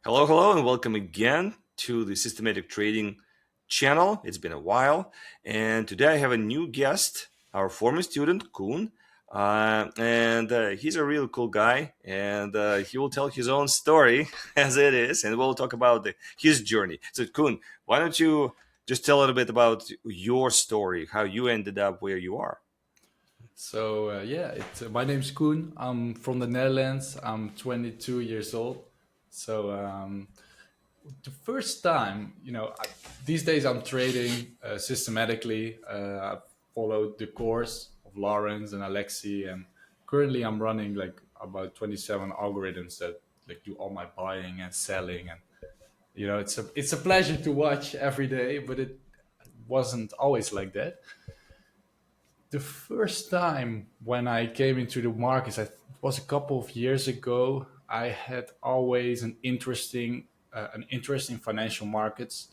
Hello, hello, and welcome again to the Systematic Trading channel. It's been a while, and today I have a new guest, our former student, Koen. And he's a real cool guy, and he will tell his own story as it is, and we'll talk about his journey. So, Koen, why don't you just tell a little bit about your story, how you ended up where you are? My name's Koen. I'm from the Netherlands. I'm 22 years old. The first time, these days I'm trading systematically. I followed the course of Lawrence and Alexei, and currently I'm running like about 27 algorithms that like do all my buying and selling, and it's a pleasure to watch every day, but it wasn't always like that. The first time when I came into the markets, it was a couple of years ago. I had always an interest in financial markets.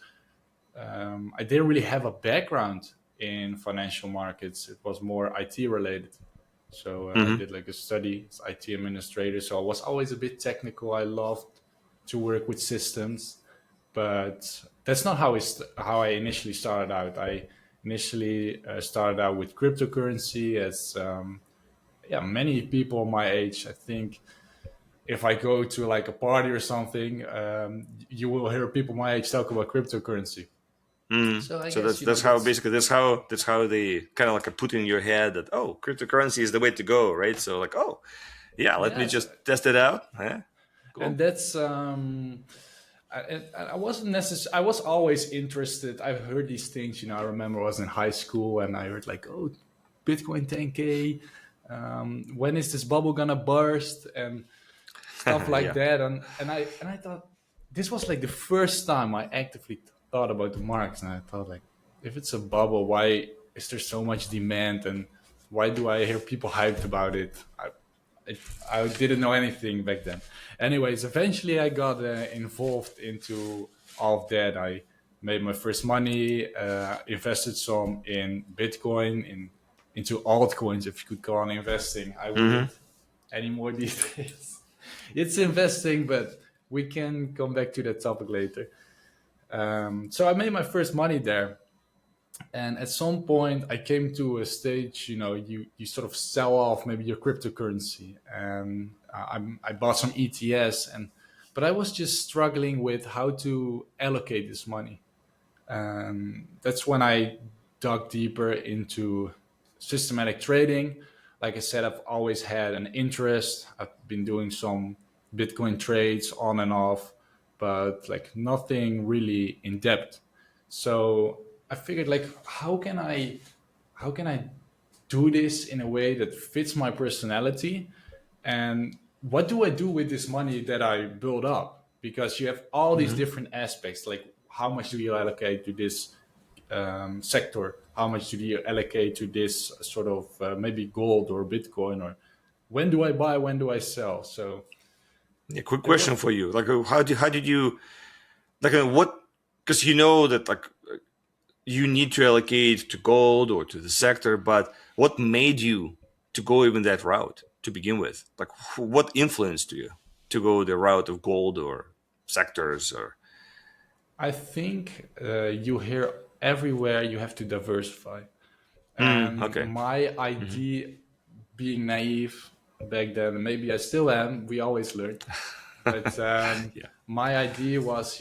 I didn't really have a background in financial markets. It was more IT related. I Hmm. did like a study as IT administrator. So I was always a bit technical. I loved to work with systems, but that's not how I initially started out. I initially started out with cryptocurrency as many people my age. I think if I go to like a party or something, you will hear people my age talk about cryptocurrency. Mm. So I So guess that's how basically that's how they kind of like put in your head that cryptocurrency is the way to go, right? So like yeah, let me yeah, just test it out. Yeah, and cool. that's I wasn't necessarily. I was always interested. I've heard these things. I remember I was in high school and I heard like, "Oh, Bitcoin 10K. When is this bubble gonna burst?" and stuff like Yeah. that. And I thought this was like the first time I actively thought about the markets, and I thought like, if it's a bubble, why is there so much demand, and why do I hear people hyped about it? I, I didn't know anything back then. Anyways, eventually I got involved into all of that. I made my first money, invested some in Bitcoin, into altcoins, if you could call it investing. I Hmm. wouldn't anymore these days. It's investing, but we can come back to that topic later. So I made my first money there, and at some point I came to a stage. You sort of sell off maybe your cryptocurrency, and I bought some ETS, and but I was just struggling with how to allocate this money. That's when I dug deeper into systematic trading. Like I said, I've always had an interest. I've been doing some Bitcoin trades on and off, but like nothing really in depth. So I figured like how can I do this in a way that fits my personality, and what do I do with this money that I build up? Because you have all these Hmm. different aspects, like how much do you allocate to this sector? How much do you allocate to this sort of maybe gold or Bitcoin? Or when do I buy? When do I sell? So Yeah, quick it question was. for you. Like, how did you like what? Because you know that like you need to allocate to gold or to the sector, but what made you to go even that route to begin with? Like, what influenced you to go the route of gold or sectors or? I think you hear everywhere you have to diversify. Mm, And okay. my Hmm. idea, being naive back then, maybe I still am, we always learn. But Yeah. my idea was,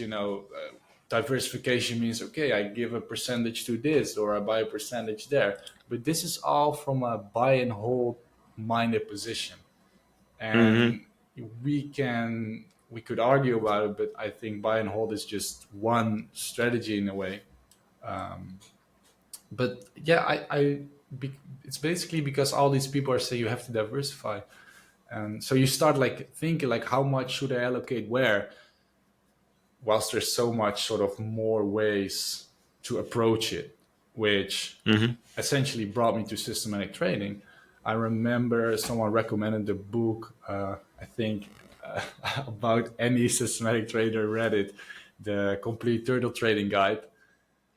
diversification means, okay, I give a percentage to this or I buy a percentage there. But this is all from a buy and hold minded position. Hmm. And we could argue about it, but I think buy and hold is just one strategy in a way. But yeah, it's basically because all these people are saying you have to diversify, and so you start like thinking like how much should I allocate where, whilst there's so much sort of more ways to approach it, which Hmm. essentially brought me to systematic trading. I remember someone recommended the book, I think, about any systematic trader read it, the Complete Turtle Trading Guide.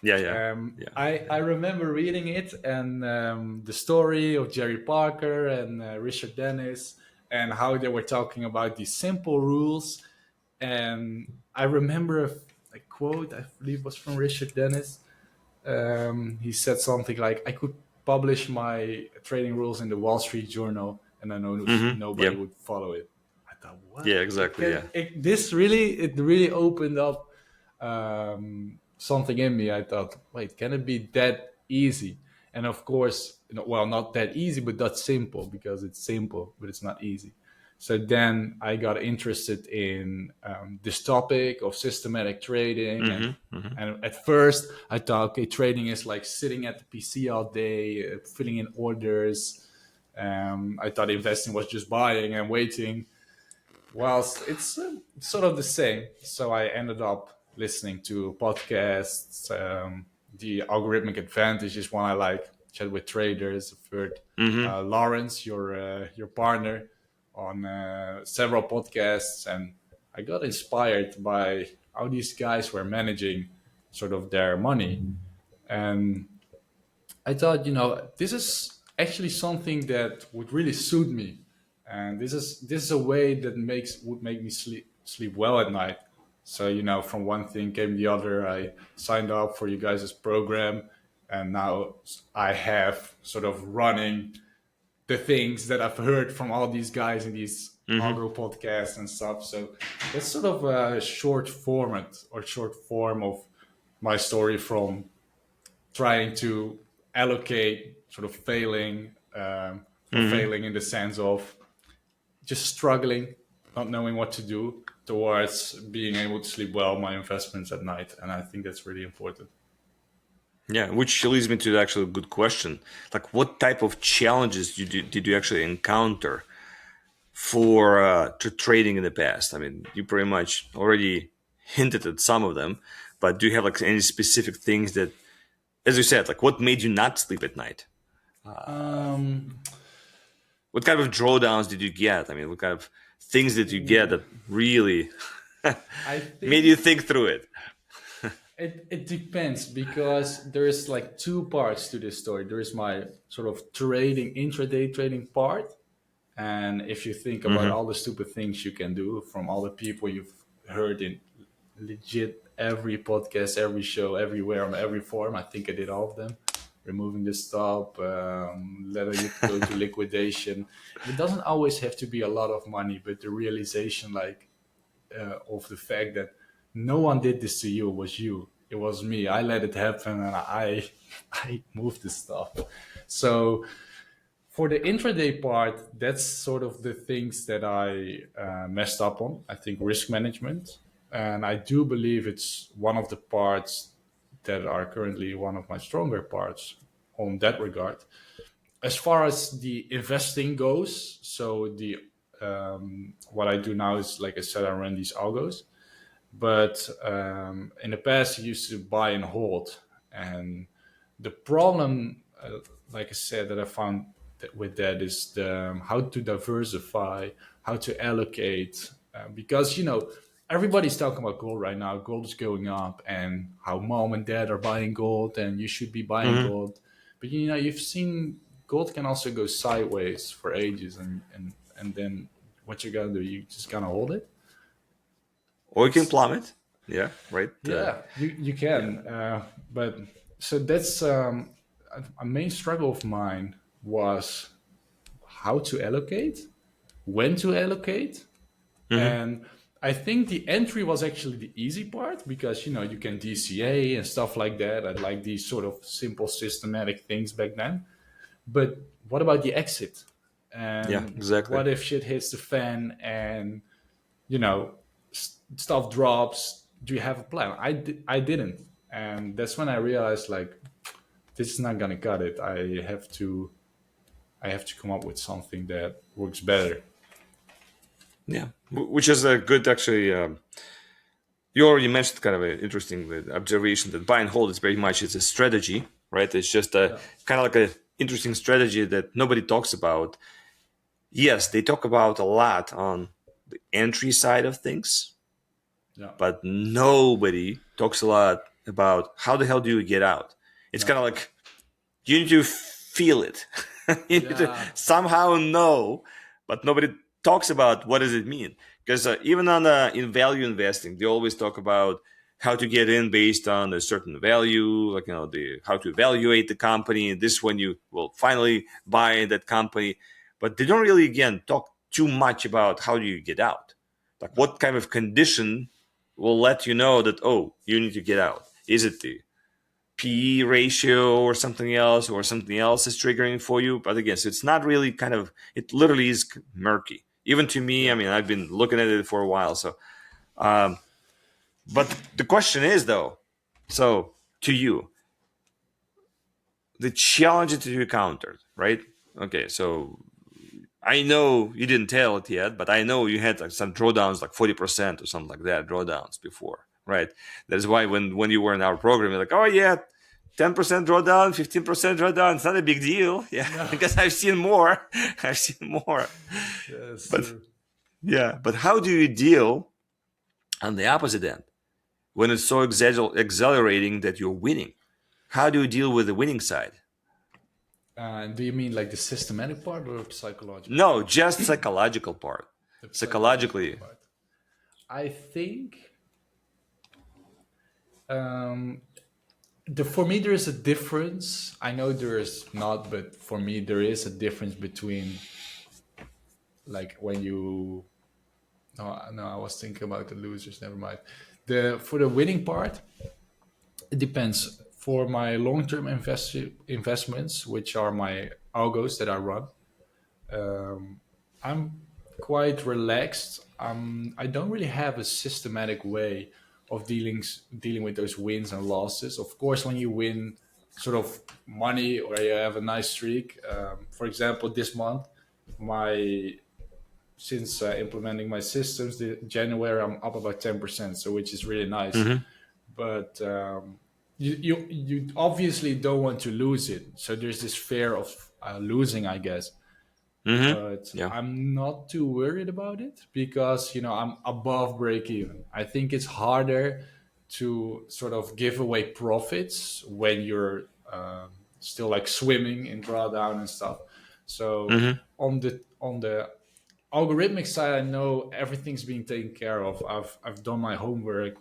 Yeah. Yeah. Yeah. I remember reading it, and the story of Jerry Parker and Richard Dennis, and how they were talking about these simple rules. And I remember a quote, I believe was from Richard Dennis. He said something like, I could publish my trading rules in the Wall Street Journal and I know Yeah. nobody would follow it. I thought, what? Yeah. It Exactly. can, Yeah. it really opened up something in me. I thought, wait, can it be that easy? And of course, well, not that easy, but that simple, because it's simple, but it's not easy. So then I got interested in this topic of systematic trading, and Hmm. at first I thought, okay, trading is like sitting at the PC all day, filling in orders. I thought investing was just buying and waiting. Whilst it's sort of the same. So I ended up listening to podcasts. The algorithmic advantage is one I like. Chat with traders. I've heard Hmm. Lawrence, your partner, on several podcasts, and I got inspired by how these guys were managing sort of their money. And I thought, this is actually something that would really suit me, and this is a way that would make me sleep well at night. So from one thing came the other. I signed up for you guys' program, and now I have sort of running the things that I've heard from all these guys in these Hmm. agro podcasts and stuff. So that's sort of a short format or short form of my story from trying to allocate, sort of failing, or Hmm. failing in the sense of just struggling, not knowing what to do, towards being able to sleep well my investments at night. And I think that's really important. Yeah, which leads me to actually a good question. Like, what type of challenges did you actually encounter for trading in the past? I mean, you pretty much already hinted at some of them, but do you have like any specific things that, as you said, like what made you not sleep at night? Um, What kind of drawdowns did you get? I mean, what kind of things did you get that really I made you think think through it? it depends, because there's like two parts to this story. There is my sort of trading, intraday trading part. And if you think about Hmm. all the stupid things you can do from all the people you've heard in legit every podcast, every show, everywhere, on every forum, I think I did all of them. Removing the stop, letting it go to liquidation. It doesn't always have to be a lot of money, but the realization, like, of the fact that no one did this to you, it was you. It was me. I let it happen, and I I moved the stuff. So for the intraday part, that's sort of the things that I messed up on. I think risk management, and I do believe it's one of the parts that are currently one of my stronger parts on that regard. As far as the investing goes, so the what I do now is, like I said, I run these algos. But in the past, I used to buy and hold, and the problem, like I said, that I found with that is how to diversify, how to allocate, because everybody's talking about gold right now. Gold is going up, and how mom and dad are buying gold, and you should be buying Hmm. gold. But you've seen gold can also go sideways for ages, and then what you're gonna do? You just gonna hold it. Or you can It's plummet. Yeah, right. Yeah, you Yeah. can, but so that's a main struggle of mine was how to allocate, when to allocate, Hmm. and I think the entry was actually the easy part, because you can DCA and stuff like that. I like these sort of simple systematic things back then. But what about the exit? Yeah, And exactly. what if shit hits the fan and you know stuff drops? Do you have a plan? I didn't, and that's when I realized, like, this is not gonna cut it. I have to come up with something that works better. Yeah, which is a good actually. You already mentioned kind of an interesting observation that buy and hold is very much it's a strategy, right? It's just a Yeah, kind of like a interesting strategy that nobody talks about. Yes, they talk about a lot on the entry side of things, yeah, but nobody talks a lot about how the hell do you get out. It's yeah, kind of like you need to feel it. You need to yeah, somehow know, but nobody talks about what does it mean. because even on in value investing, they always talk about how to get in based on a certain value, like the how to evaluate the company. This is when you will finally buy that company, but they don't really again talk too much about how do you get out, like what kind of condition will let you know that you need to get out. Is it the PE ratio or something else is triggering for you? But again, so it's not really it literally is murky. Even to me, I Yeah. mean, I've been looking at it for a while. So, um, but the question is though, so to you, the challenges that you encountered, right? Okay, so I know you didn't tell it yet, but I know you had like some drawdowns, like 40% or something like that, drawdowns before, right? That's why when you were in our program, you're like, oh yeah, 10% drawdown, 15% drawdown, it's not a big deal. Yeah, No. because I've seen more. I've seen more. That's But true. yeah, but how do you deal on the opposite end when it's so exhilarating that you're winning? How do you deal with the winning side? Do you mean like the systematic part or the psychological No, part? just psychological part. The psychological Psychologically. part. I think um, for me there is a difference. I know there is not, but for me there is a difference between like when you. No, no, I was thinking about the losers. Never mind. The For the winning part, it depends. For my long-term investments, which are my algos that I run, I'm quite relaxed. I don't really have a systematic way of dealing with those wins and losses. Of course, when you win sort of money or you have a nice streak, for example, this month, my since implementing my systems, the January I'm up about 10%, so which is really nice. Mm-hmm. But you obviously don't want to lose it, so there's this fear of losing, I guess. Mm-hmm. But Yeah. I'm not too worried about it because I'm above break even. I think it's harder to sort of give away profits when you're still like swimming in drawdown and stuff. So Mm-hmm. on the algorithmic side, I know everything's being taken care of. I've done my homework.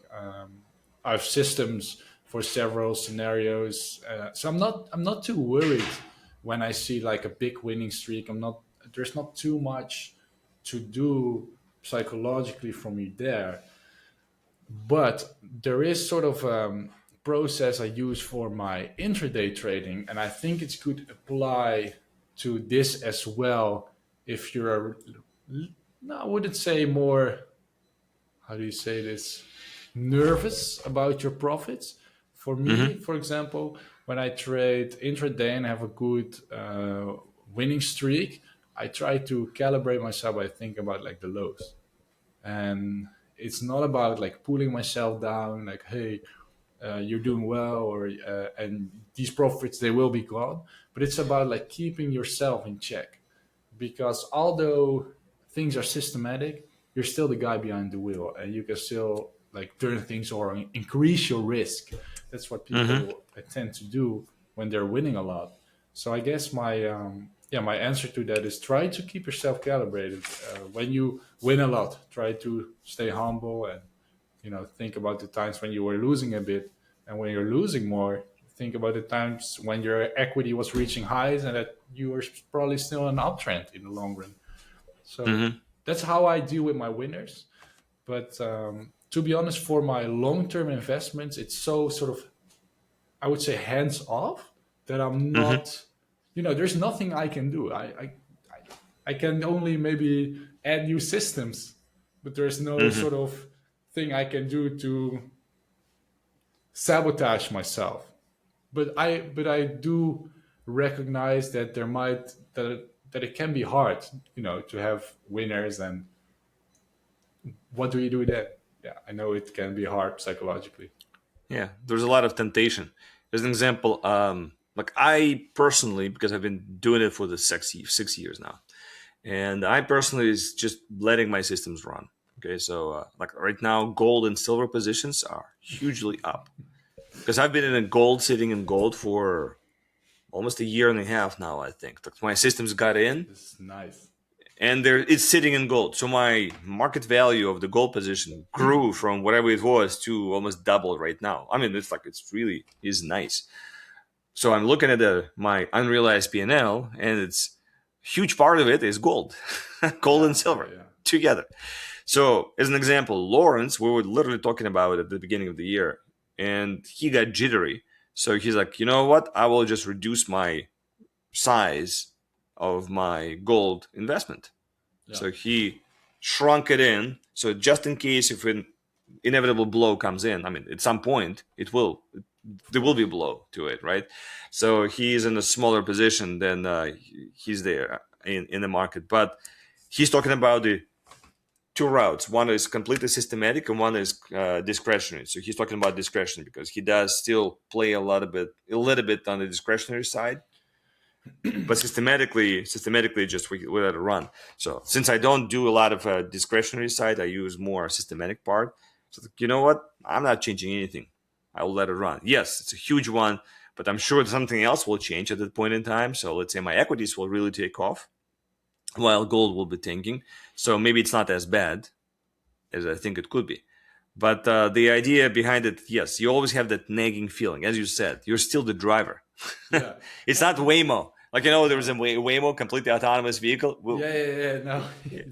I have systems for several scenarios, so I'm not too worried when I see like a big winning streak. I'm not There's not too much to do psychologically for me there, but there is sort of process I use for my intraday trading, and I think it could apply to this as well. If you're a, no, I wouldn't say more, how do you say this, nervous about your profits. For me, Mm-hmm. for example, when I trade intraday and have a good winning streak, I try to calibrate myself by thinking about like the lows. And it's not about like pulling myself down, like, hey, you're doing well, or and these profits they will be gone. But it's about like keeping yourself in check, because although things are systematic, you're still the guy behind the wheel, and you can still like turn things or increase your risk. That's what Mm-hmm. people tend to do when they're winning a lot. So I guess my answer to that is try to keep yourself calibrated. When you win a lot, try to stay humble and think about the times when you were losing a bit, and when you're losing more, think about the times when your equity was reaching highs and that you were probably still in an uptrend in the long run. So Mm-hmm. that's how I deal with my winners. But to be honest, for my long-term investments, it's so sort of, I would say, hands off, that I'm Mm-hmm. not, there's nothing I can do. I can only maybe add new systems, but there's no Mm-hmm. sort of thing I can do to sabotage myself. But I do recognize that that it can be hard, to have winners. And what do you do then? Yeah, I know it can be hard psychologically. Yeah, there's a lot of temptation. There's an example. Like I personally, because I've been doing it for the 6 years now, and I personally is just letting my systems run. Okay, so like right now, gold and silver positions are hugely up because I've been in a gold, sitting in gold for almost a year and a half now. I think like my systems got in, This is nice. and there it's sitting in gold. So my market value of the gold position grew from whatever it was to almost double right now. I mean, it's like it's really is nice. So I'm looking at my unrealized P&L, and L, and it's huge part of it is gold, gold and Yeah, yeah, silver yeah. together. So as an example, Lawrence, we were literally talking about it at the beginning of the year, and he got jittery. So he's like, you know what? I will just reduce my size of my gold investment. Yeah. So he shrunk it in. So just in case if an inevitable blow comes in, I mean, at some point Of there will be a course. blow to it, right? So he's in a smaller position than he's there in the market. But he's talking about the two routes. One is completely systematic, and one is discretionary. So he's talking about discretion because he does still play a little bit on the discretionary side, but systematically just we let it run. So since I don't do a lot of discretionary side, I use more systematic part. So you know what? I'm not changing anything. I will let it run. Yes, it's a huge one, but I'm sure something else will change at that point in time. So let's say my equities will really take off while gold will be tanking. So maybe it's not as bad as I think it could be. But the idea behind it, yes, you always have that nagging feeling. As you said, you're still the driver. Yeah. It's No, not Waymo. Like, you know, there was no. a Waymo, completely autonomous vehicle. Yeah, yeah, yeah. No,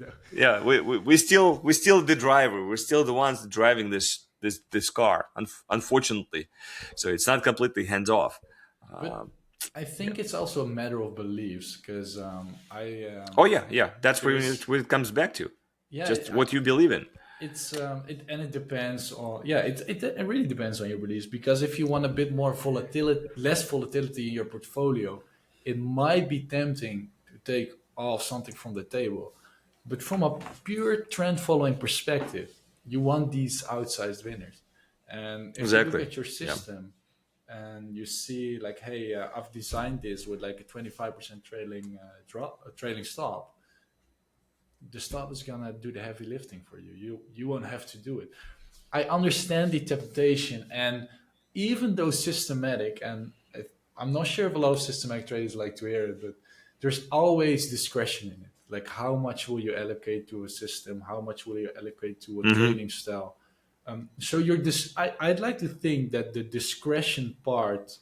no. Yeah, we still the driver. We're still the ones driving this car. Unfortunately, so it's not completely hands off. But Um, I yeah. think it's also a matter of beliefs because Oh yeah, yeah. That's there is where it comes back to. yeah Just what you believe in. it's it depends on it really depends on your beliefs because if you want a bit more volatility, less volatility in your portfolio, it might be tempting to take off something from the table. But from a pure trend following perspective, you want these outsized winners. And if you look Exactly. at your Yeah. system and you see like, hey, I've designed this with like a 25% trailing drop, a trailing stop, the stop is gonna do the heavy lifting for you. You won't have to do it. I understand the temptation, and even though systematic, and I'm not sure if a lot of systematic traders like to hear it, but there's always discretion in it. Like how much will you allocate to a system? How much will you allocate to a Mm-hmm. trading style? So you're this. I'd like to think that the discretion part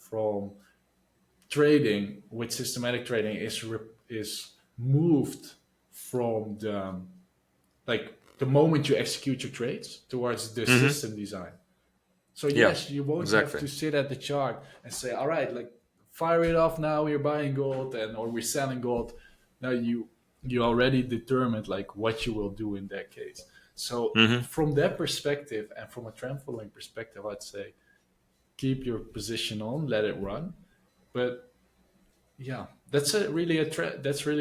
from trading with systematic trading is moved from the like the moment you execute your trades towards the Mm-hmm. system design. So Yeah. yes, you won't have Exactly. to sit at the chart and say, "All right, like fire it off now. We're buying gold and or we're selling gold." Now you already determined like what you will do in that case. So Mm-hmm. from that perspective and from a trend following perspective, I'd say keep your position on, let it run. But yeah, that's really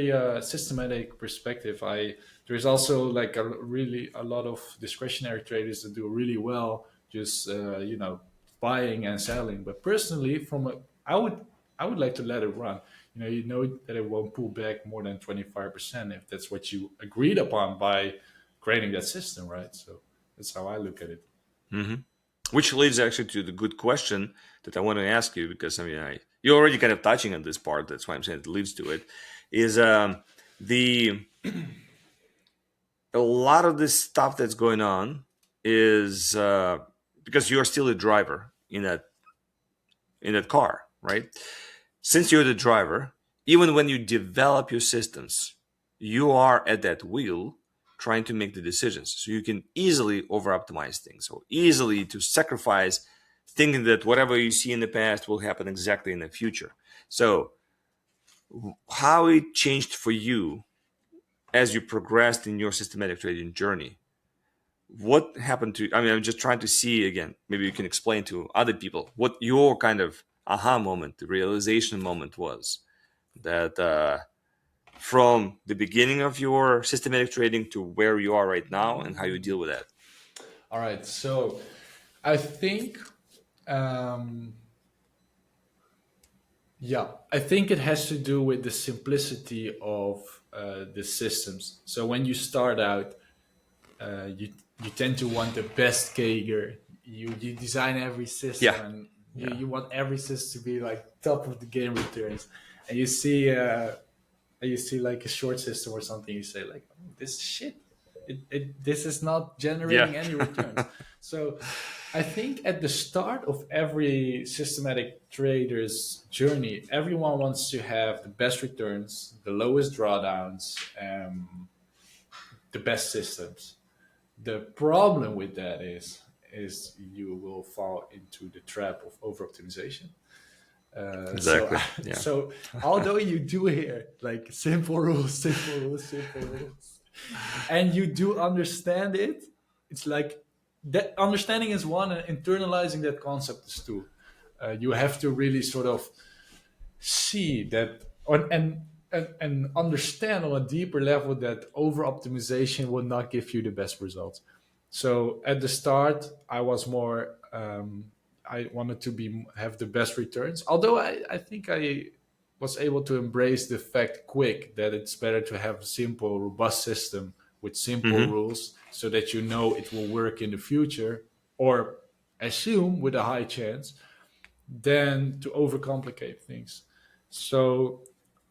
a systematic perspective. I There's also like a lot of discretionary traders that do really well just buying and selling. But personally, I would like to let it run. You know that it won't pull back more than 25% if that's what you agreed upon by creating that system, right? So that's how I look at it. Mm-hmm. Which leads actually to the good question that I want to ask you because I mean you're already kind of touching on this part. That's why I'm saying it leads to it. Is the a lot of this stuff that's going on is because you're still a driver in that car, right? Since you're the driver, even when you develop your systems, you are at that wheel trying to make the decisions. So you can easily over optimize things or easily to sacrifice thinking that whatever you see in the past will happen exactly in the future. So how it changed for you as you progressed in your systematic trading journey? What happened to, I mean, I'm just trying to see again, maybe you can explain to other people what your kind of aha moment, the realization moment was that from the beginning of your systematic trading to where you are right now and how you deal with that. All right, so I think um, yeah, I think it has to do with the simplicity of the systems. So when you start out, you tend to want the best Kager. You design every Yeah. system, and Yeah. you want every system to be like top of the game returns. And you see and you see like a short system or something, you say like, this is shit. This is not Yeah. generating any returns. So I think at the start of every systematic trader's journey, everyone wants to have the best returns, the lowest drawdowns, the best systems. The problem with that is you will fall into the trap of over optimization. So Exactly. Yeah. so although you do hear like simple rules, simple rules, simple rules, and you do understand it, it's like that understanding is one, and internalizing that concept is two. You have to really sort of see that and understand on a deeper level that over optimization will not give you the best results. So at the start, I was more I wanted to be have the best returns. Although I think I was able to embrace the fact quick that it's better to have a simple, robust system with simple Hmm. rules so that you know it will work in the future, or assume with a high chance, than to overcomplicate things. So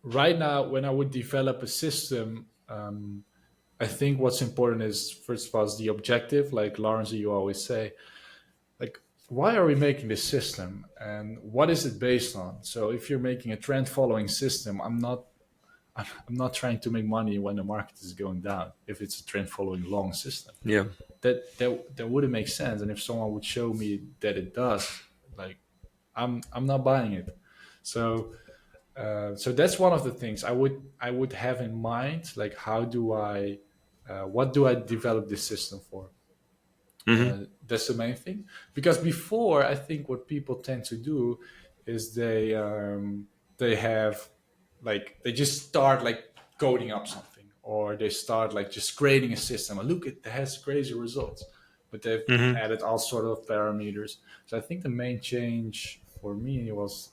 right now, when I would develop a system, I think what's important is first of all is the objective, like Lawrence, you always say, like why are we making this system and what is it based on? So if you're making a trend following system, I'm not trying to make money when the market is going down. If it's a trend following long system, Yeah. that wouldn't make sense. And if someone would show me that it does, like I'm not buying it. So so that's one of the things I would have in mind. Like, how do I, what do I develop this system for? Hmm. That's the main thing. Because before, I think what people tend to do is they have like they just start like coding up something, or they start like just creating a system. And look, it has crazy results, but they've Hmm. added all sort of parameters. So I think the main change for me was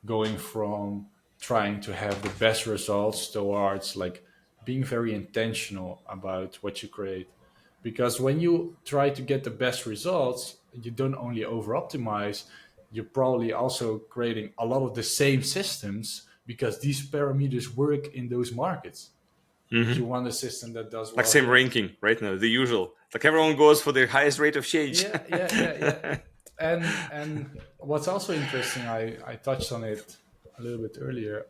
going from trying to have the best results towards like being very intentional about what you create. Because when you try to get the best results, you don't only over optimize, you're probably also creating a lot of the same systems because these parameters work in those markets. But Hmm. you want a system that does Like well same here. ranking, right? Now the usual. Like everyone goes for the highest rate of change. Yeah. And what's also interesting, I touched on it a little bit earlier.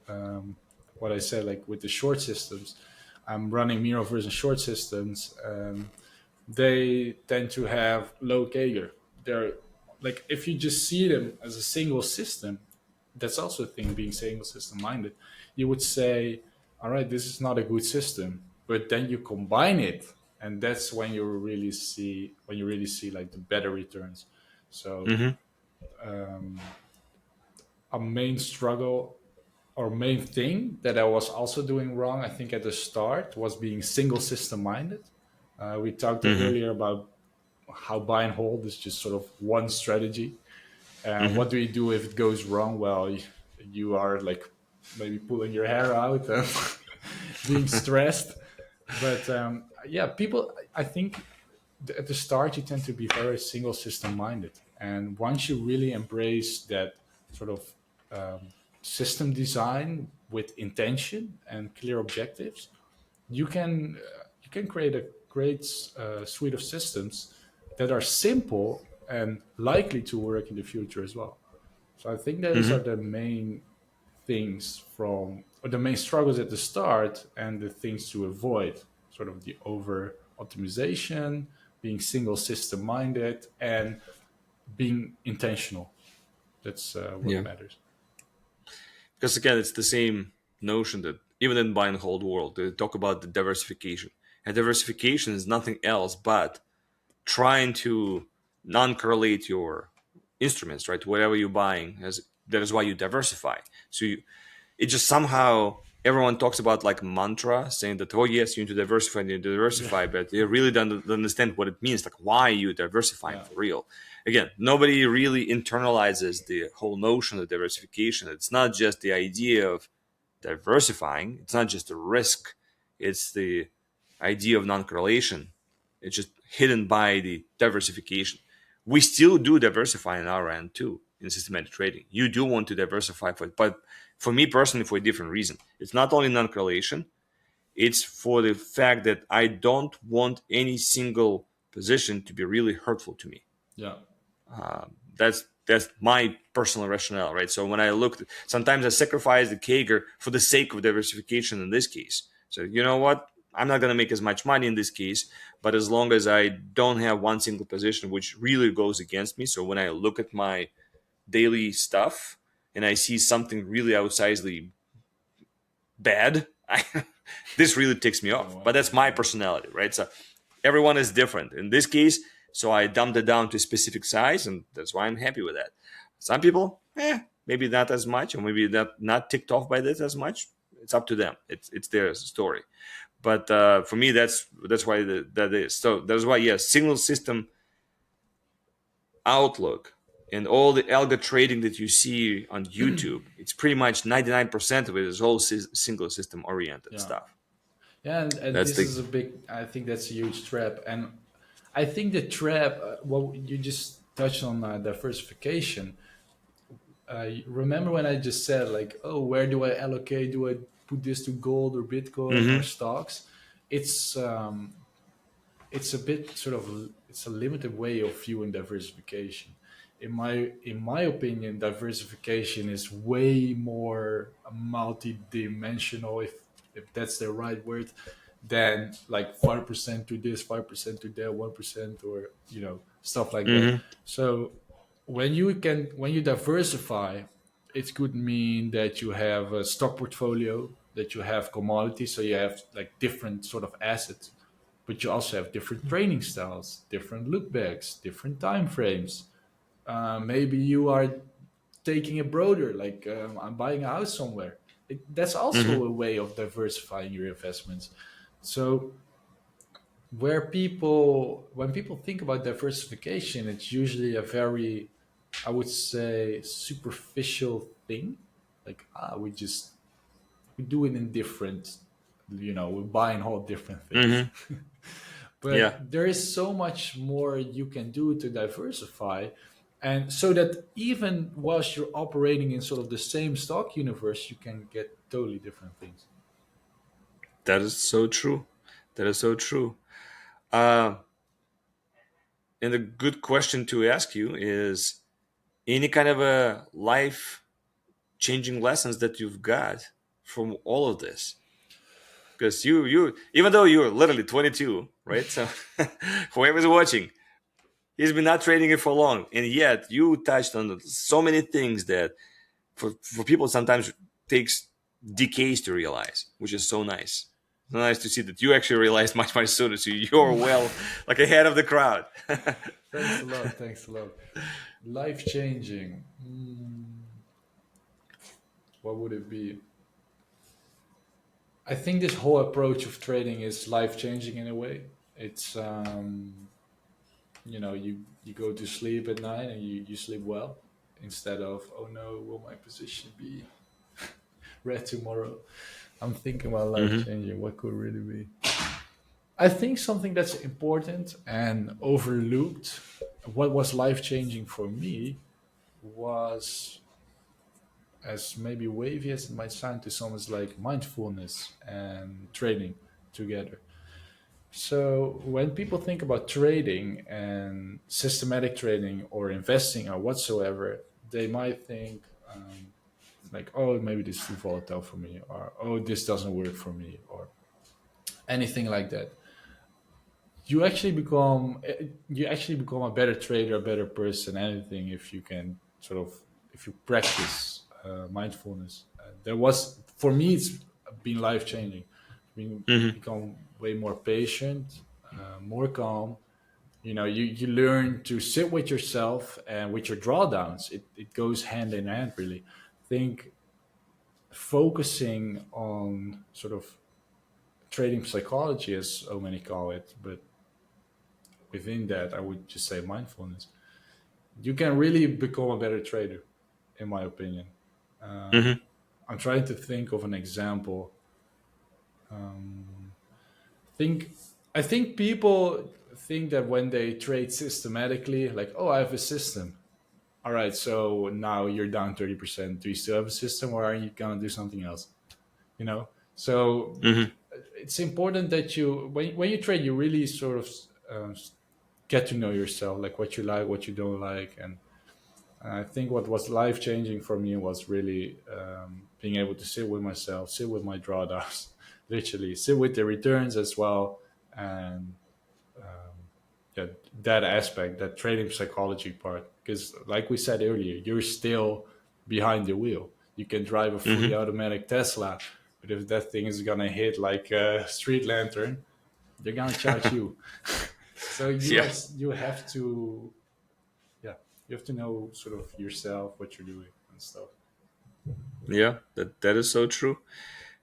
What I said, like with the short systems, I'm running mirror version short systems. They tend to have low Kager. They're like, if you just see them as a single system, that's also a thing, being single system minded. You would say, all right, this is not a good system, but then you combine it, and that's when you really see like the better returns. So Hmm. a main struggle or main thing that I was also doing wrong, I think at the start, was being single system minded. We talked Hmm. earlier about how buy and hold is just sort of one strategy. And Hmm. what do you do if it goes wrong? Well, you are like maybe pulling your hair out and being stressed. But yeah, people, I think at the start you tend to be very single system minded. And once you really embrace that sort of system design with intention and clear objectives, you can create a great suite of systems that are simple and likely to work in the future as well. So I think those are Hmm. the main things from, or the main struggles at the start, and the things to avoid, sort of the over optimization, being single system minded, and being intentional. That's what Yeah. matters. Because again, it's the same notion that even in buy and hold world, they talk about the diversification. And diversification is nothing else but trying to non-correlate your instruments, right? Whatever you're buying, as that is why you diversify. So it just somehow everyone talks about like mantra, saying that, oh yes, you need to diversify, you need to Yeah, diversify, but they really don't understand what it means, like why you diversifying yeah, for real. Again, nobody really internalizes the whole notion of diversification. It's not just the idea of diversifying, it's not just a risk, it's the idea of non-correlation. It's just hidden by the diversification. We still do diversify on our end too in systematic trading. You do want to diversify, but For me personally, for a different reason. It's not only non-correlation, it's for the fact that I don't want any single position to be really hurtful to me. Yeah. That's my personal rationale, right? So when I look, sometimes I sacrifice the Kager for the sake of diversification in this case. So you know what? I'm not going to make as much money in this case, but as long as I don't have one single position which really goes against me. So when I look at my daily stuff and I see something really outsizely bad, this really ticks me You don't off. But want that's to. my Yeah. personality, right? So everyone is different. In this case, so I dumped it down to a specific size, and that's why I'm happy with that. Some people, maybe not as much, or maybe not ticked off by this as much. It's up to them. It's their story. But for me, that's why that is. So that's why, yes, single system outlook and all the algo trading that you see on YouTube, it's pretty much 99% of it is all single system oriented Yeah. stuff. Yeah, and That's this the is a big. I think that's a huge trap, and I think the trap. Well, you just touched on diversification. Remember when I just said like, oh, where do I allocate? Do I put this to gold or Bitcoin or hmm stocks? It's it's a bit sort of it's a limited way of viewing diversification. In my opinion, diversification is way more multi-dimensional, if that's the right word, than like 5% to this, 5% to that, 1%, or stuff like that. hmm So when you diversify, it could mean that you have a stock portfolio, that you have commodities, so you have like different sort of assets, but you also have different training styles, different look backs, different time frames. Maybe you are taking a broader, like I'm buying a house somewhere. That's hmm also a way of diversifying your investments. So when people think about diversification, it's usually a very, I would say, superficial thing. Like we do it in different, we're buying all different things. hmm Yeah, But there is so much more you can do to diversify, and so that even whilst you're operating in sort of the same stock universe, you can get totally different things. that is so true. That is so true. Uh, and a good question to ask you is any kind of a life changing lessons that you've got from all of this? Because you even though you're literally 22, right? So whoever's watching, he's been not trading it for long, and yet you touched on so many things that for people sometimes takes decades to realize, which is so nice. So nice to see that you actually realized much sooner. So you're well like ahead of the crowd. Thanks a lot. Thanks a lot. Life changing. What would it be? I think this whole approach of trading is life changing in a way. It's you go to sleep at night and you sleep well, instead of, oh no, will my position be read tomorrow? I'm thinking about life hmm changing. What could really be? I think something that's important and overlooked. What was life changing for me was, as maybe wavy as it might sound to some, is like mindfulness and trading together. So when people think about trading and systematic trading or investing or whatsoever, they might think like, oh, maybe this is too volatile for me, or oh, this doesn't work for me, or anything like that. You actually become a better trader, a better person, anything, if you can sort of, if you practice mindfulness. There was, for me, it's been life changing. hmm Become way more patient, more calm. You learn to sit with yourself and with your drawdowns. It goes hand in hand, really. Think focusing on sort of trading psychology, as so many call it, but within that, I would just say mindfulness. You can really become a better trader, in my opinion. hmm I'm trying to think of an example. Think I think people think that when they trade systematically, like, oh, I have a system. all right, so now you're down 30%. Do you still have a system, or are you gonna do something else? You know. So Hmm. it's important that you, when you trade, you really sort of get to know yourself, like what you like, what you don't like. And I think what was life changing for me was really being able to sit with myself, sit with my drawdowns, literally sit with the returns as well. And yeah, that aspect, that trading psychology part, because like we said earlier, you're still behind the wheel. You can drive a fully Hmm. automatic Tesla, but if that thing is gonna hit like a street lantern, they're gonna charge you. So Yeah. you have to, yeah, you have to know sort of yourself, what you're doing and stuff. Yeah, that is so true.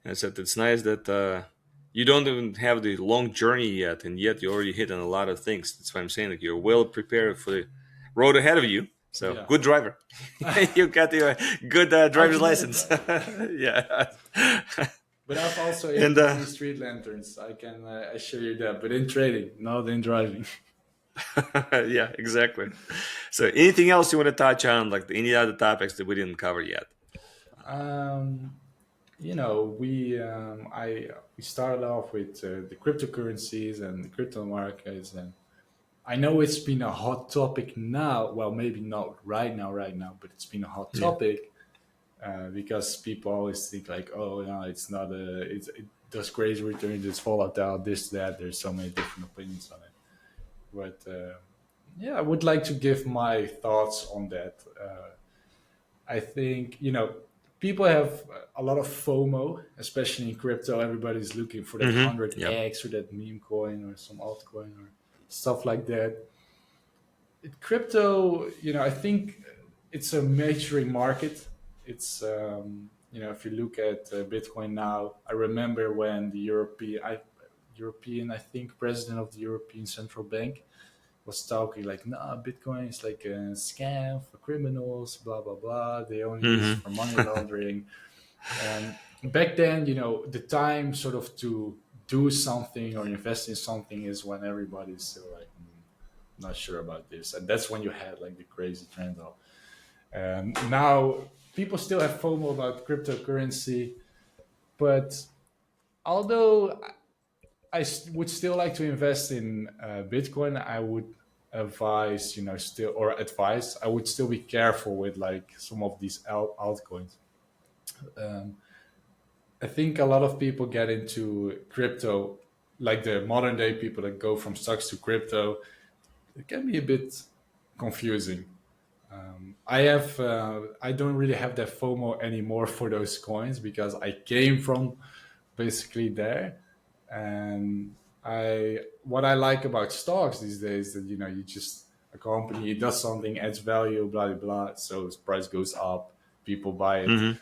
I said it's nice that you don't even have the long journey yet, and yet you already hit on a lot of things. That's why I'm saying like you're well prepared for the road ahead of you. So Yeah. good driver. You got your good I driver's can admit license. that. Yeah. But I've also hit And many street lanterns. I can assure you that. But in trading, not in driving. yeah, exactly. So anything else you want to touch on, like any other topics that we didn't cover yet? Um, we started off with the cryptocurrencies and the crypto markets, and I know it's been a hot topic now. Well, maybe not right now, but it's been a hot Yeah. topic because people always think like, oh, no, it's not it does crazy returns, it's volatile, this that. There's so many different opinions on it, but yeah, I would like to give my thoughts on that. I think, people have a lot of FOMO, especially in crypto. Everybody's looking for that Mm-hmm. Yeah. 100x or that meme coin or some altcoin or stuff like that. Crypto, I think it's a maturing market. It's, if you look at Bitcoin now, I remember when the European, I think, president of the European Central Bank was talking like, nah, Bitcoin is like a scam for criminals, blah, blah, blah. They only use it Mm-hmm. for money laundering. And back then, the time sort of to do something or invest in something is when everybody's still like, not sure about this. And that's when you had like the crazy trend of. And now people still have FOMO about cryptocurrency. But although would still like to invest in Bitcoin, I would advise, I would still be careful with like some of these altcoins. Um, I think a lot of people get into crypto, like the modern day people that go from stocks to crypto. It can be a bit confusing. I don't really have that FOMO anymore for those coins because I came from basically there. And what I like about stocks these days that, you just, a company, it does something, adds value, blah blah blah, so its price goes up, people buy it. Mm-hmm.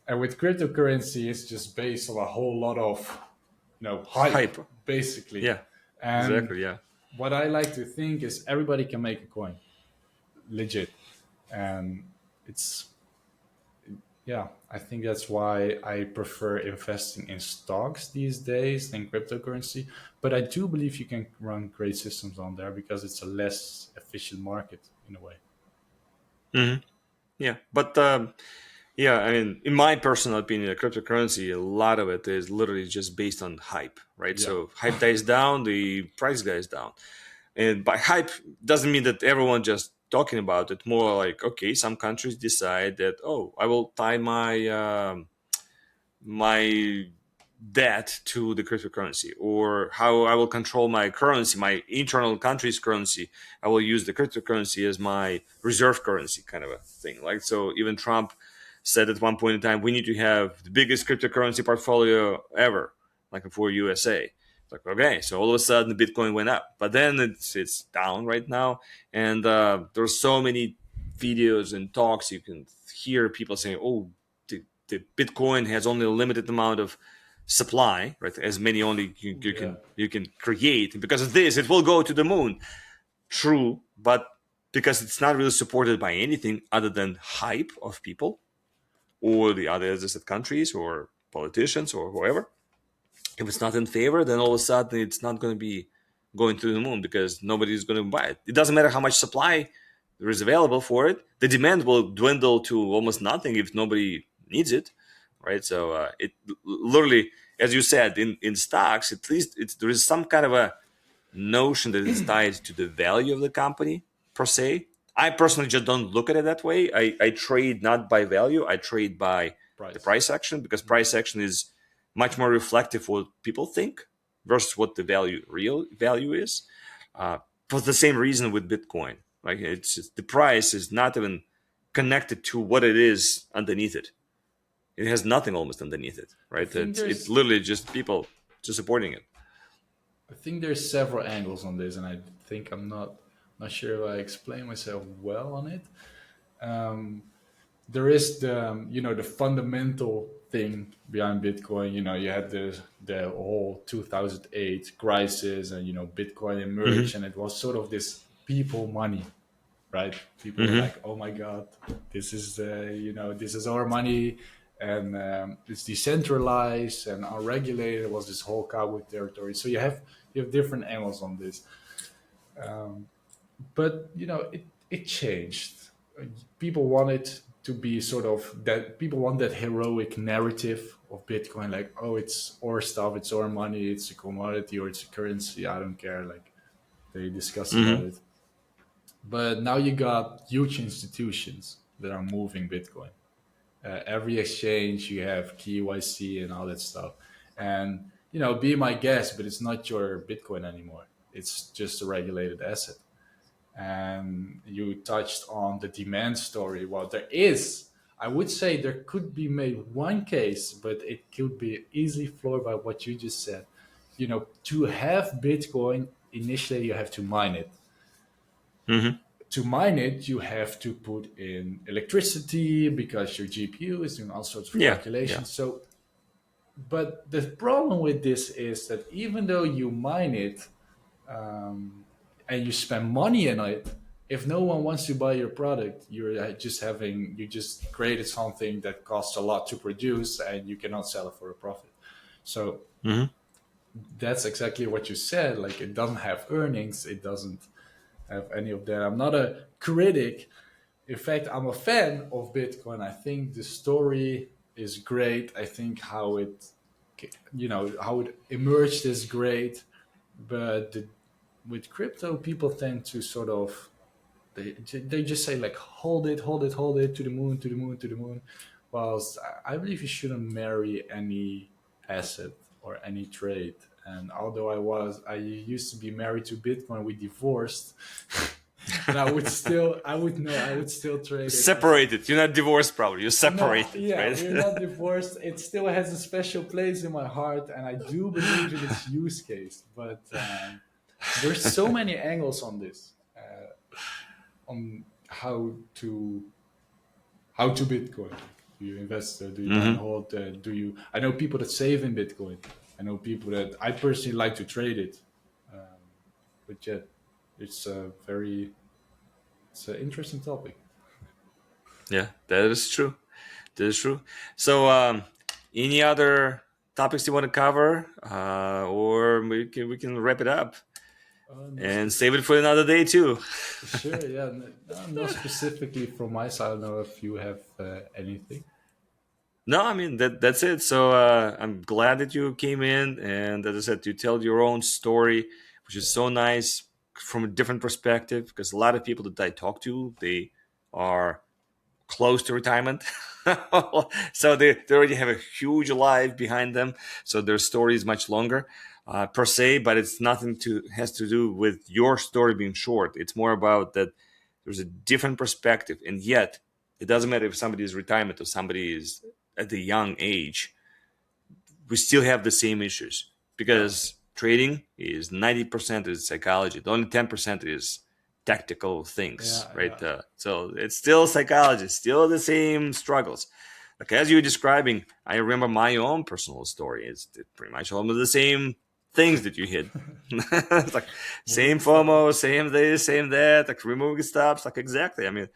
And with cryptocurrency, it's just based on a whole lot of, hype, Hype. basically. Yeah. And Exactly. Yeah. what I like to think is everybody can make a coin, legit. And it's, yeah, I think that's why I prefer investing in stocks these days than cryptocurrency. But I do believe you can run great systems on there because it's a less efficient market in a way. Mm-hmm. Yeah. But yeah, I mean, in my personal opinion, cryptocurrency, a lot of it is literally just based on hype, right? Yeah, So hype dies down, the price goes down. And by hype doesn't mean that everyone just talking about it. More like, okay, some countries decide that, oh, I will tie my debt to the cryptocurrency, or how I will control my currency, my internal country's currency. I will use the cryptocurrency as my reserve currency, kind of a thing. Like, so even Trump said at one point in time, we need to have the biggest cryptocurrency portfolio ever, like for USA. It's like, okay, so all of a sudden the Bitcoin went up, but then it's down right now, and there's so many videos and talks you can hear people saying, oh, the Bitcoin has only a limited amount of supply, right? As many only yeah, you can create. And because of this, it will go to the moon. True, but because it's not really supported by anything other than hype of people or the other existed countries or politicians or whoever. If it's not in favor, then all of a sudden it's not going to be going to the moon because nobody's going to buy it. It doesn't matter how much supply there is available for it, the demand will dwindle to almost nothing if nobody needs it, right? So it literally, as you said, in stocks, at least there is some kind of a notion that is tied to the value of the company per se. I personally just don't look at it that way. I trade not by value, I trade by the Price. price action, because price action is much more reflective of what people think versus what the real value is. Uh, for the same reason with Bitcoin, like it's just, the price is not even connected to what it is underneath it. It has nothing almost underneath it, I right? think It's there's literally just people just supporting it. I think there's several angles on this, and I think I'm not sure if I explain myself well on it. Um, there is the fundamental thing behind Bitcoin. You had the whole 2008 crisis, and Bitcoin emerged, Hmm. and it was sort of this people money, right? People were Hmm. like, "Oh my God, this is our money, and it's decentralized and unregulated." It was this whole cowboy territory. So you have different angles on this, but it changed. People wanted to be sort of that. People want that heroic narrative of Bitcoin, like, "Oh, it's our stuff, it's our money, it's a commodity or it's a currency. I don't care." Like they discuss about Hmm. it. But now you got huge institutions that are moving Bitcoin. Every exchange you have KYC and all that stuff. And be my guest, but it's not your Bitcoin anymore. It's just a regulated asset. And you touched on the demand story. Well, I would say there could be made one case, but it could be easily floored by what you just said. To have Bitcoin, initially you have to mine it. Hmm. To mine it, you have to put in electricity because your GPU is doing all sorts of Yeah, yeah. calculations. So, but the problem with this is that even though you mine it, and you spend money on it, if no one wants to buy your product, you just created something that costs a lot to produce and you cannot sell it for a profit. So Hmm. that's exactly what you said. Like it doesn't have earnings, it doesn't have any of that. I'm not a critic. In fact, I'm a fan of Bitcoin. I think the story is great. I think how it emerged is great. But with crypto, people tend to sort of they just say like hold it to the moon, to the moon, to the moon. Whilst I believe you shouldn't marry any asset or any trade. And although I used to be married to Bitcoin, we divorced. But I would still trade it. Separated. You're not divorced, probably. You're No, separated, yeah, right? we're not divorced. It still has a special place in my heart, and I do believe in its use case. But there's so many angles on this, on how to Bitcoin. Do you invest? Do you buy and Hmm. hold? Do you? I know people that save in Bitcoin. I know people that I personally like to trade it. Um, but yeah, it's a very it's an interesting topic. Yeah, that is true. That is true. So, any other topics you want to cover, or we can wrap it up No and save it specific. for another day too. Sure, yeah. Not specifically from my side. I don't know if you have anything. No, I mean that's it. So I'm glad that you came in, and as I said, you tell your own story, which is so nice from a different perspective. Because a lot of people that I talk to, they are close to retirement. So they already have a huge life behind them. So their story is much longer per se, but it's nothing to has to do with your story being short. It's more about that there's a different perspective. And yet it doesn't matter if somebody is retirement or somebody is at a young age, we still have the same issues Yeah, because trading is 90% is psychology. The only 10% is tactical things, yeah, right? yeah. So it's still psychology, still the same struggles. Like as you were describing, I remember my own personal story. It's pretty much almost the same things that you hit. It's like same Moving FOMO, stops. same this, same that, like removing stops, like exactly. I mean,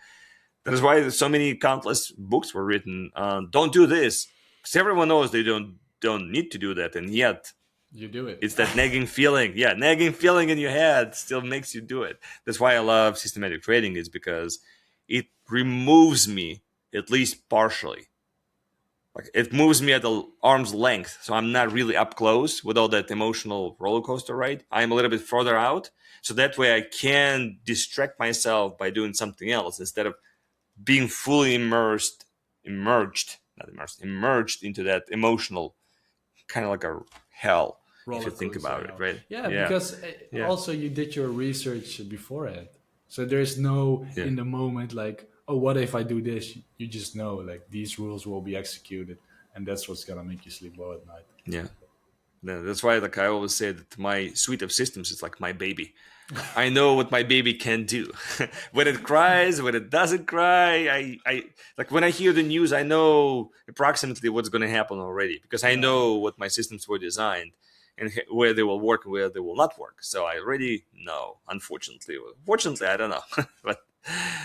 that is why so many countless books were written. Don't do this because everyone knows they don't need to do that, and yet You do it. It's that nagging feeling. Yeah, nagging feeling in your head still makes you do it. That's why I love systematic trading, is because it removes me, at least partially. Like, it moves me at the arm's length, so I'm not really up close with all that emotional roller coaster ride. I'm a little bit further out, so that way I can distract myself by doing something else instead of being fully immerged into that emotional, kind of like a hell, if you Roller think coaster about it, hell. right? Yeah, Yeah, because yeah, also you did your research beforehand, so there's no yeah, in the moment like, oh, what if I do this? You just know like these rules will be executed, and that's what's gonna make you sleep well at night. yeah. That's why, like, I always say that my suite of systems is like my baby. I know what my baby can do. When it cries, when it doesn't cry, I like, when I hear the news, I know approximately what's going to happen already, because I Yeah, know what my systems were designed and where they will work and where they will not work. So I already know. Unfortunately, fortunately, I don't know. But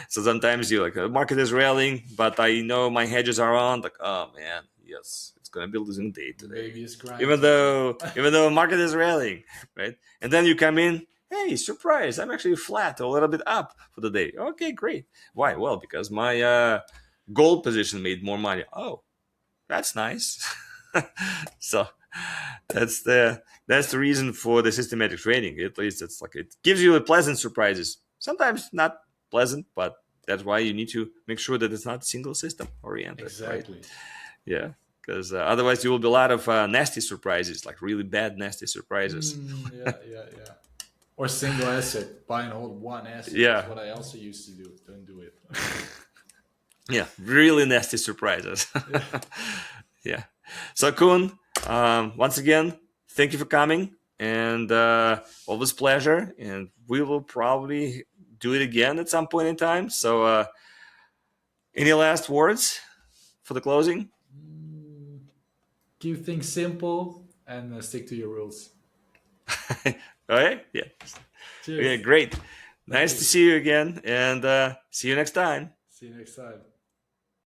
so sometimes you like, the market is railing, but I know my hedges are on. Like, oh man, yes, it's going to be losing day the today, baby is crying even too. though market is railing, right? And then you come in, hey, surprise, I'm actually flat, a little bit up for the day. Okay, great. Why? Well, because my gold position made more money. Oh, that's nice. So that's the reason for the systematic trading. At least it's like, it gives you pleasant surprises. Sometimes not pleasant, but that's why you need to make sure that it's not single system oriented, right? Exactly. Yeah, because otherwise you will be a lot of nasty surprises, like really bad nasty surprises. Yeah, yeah, yeah. Or single asset, buy and hold one asset. That's Yeah, what I also used to do. Don't do it. yeah, really nasty surprises. Yeah. Yeah. So Koen, once again, thank you for coming, and always pleasure. And we will probably do it again at some point in time. So, any last words for the closing? Keep things simple and stick to your rules. Okay. Yeah. Okay. Cheers. Great. Thank Nice to you. see you again, and see you next time. See you next time.